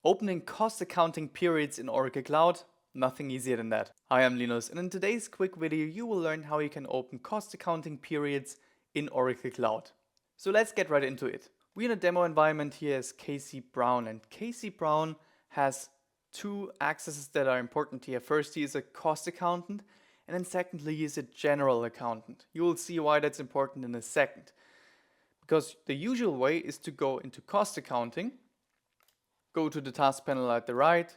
Opening cost accounting periods in Oracle Cloud, nothing easier than that. Hi, I'm Linus, and in today's quick video you will learn how you can open cost accounting periods in Oracle Cloud. So let's get right into it. We're in a demo environment here as Casey Brown, and Casey Brown has two accesses that are important here. First, he is a cost accountant, and then secondly, he is a general accountant. You will see why that's important in a second. Because the usual way is to go into cost accounting, go to the task panel at the right,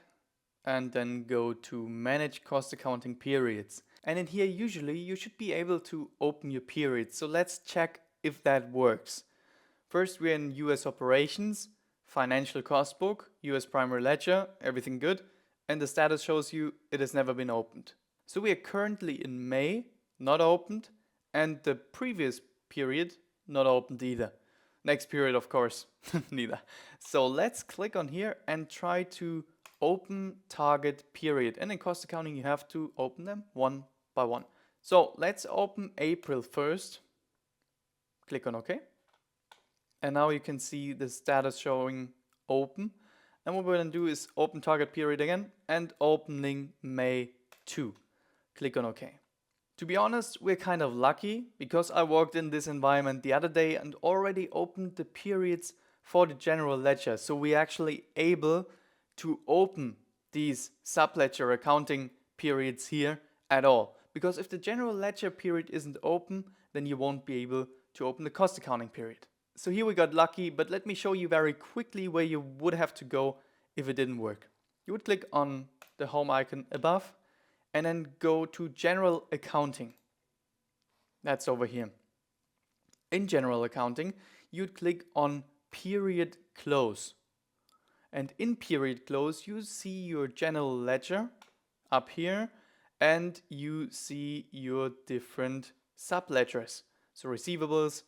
and then go to manage cost accounting periods. And in here, usually you should be able to open your periods. So let's check if that works. First, we're in US operations, financial cost book, US primary ledger, everything good. And the status shows you it has never been opened. So we are currently in May, not opened, and the previous period, not opened either. Next period, of course, neither. So let's click on here and try to open target period. And in cost accounting, you have to open them one by one. So let's open April 1st. Click on OK. And now you can see the status showing open. And what we're going to do is open target period again and opening May 2. Click on OK. To be honest, we're kind of lucky because I walked in this environment the other day and already opened the periods for the general ledger. So we're actually able to open these subledger accounting periods here at all. Because if the general ledger period isn't open, then you won't be able to open the cost accounting period. So here we got lucky, but let me show you very quickly where you would have to go if it didn't work. You would click on the home icon above and then go to General Accounting. That's over here. In General Accounting, you'd click on Period Close. And in Period Close, you see your General Ledger up here, and you see your different subledgers. So receivables,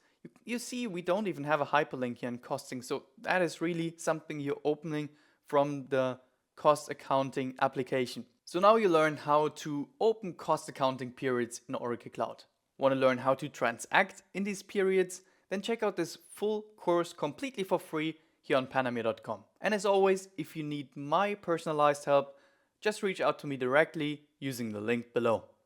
you see we don't even have a hyperlink here in costing, so that is really something you're opening from the cost accounting application. So now you learn how to open cost accounting periods in Oracle Cloud. Want to learn how to transact in these periods? Then check out this full course completely for free here on panamir.com. And as always, if you need my personalized help, just reach out to me directly using the link below.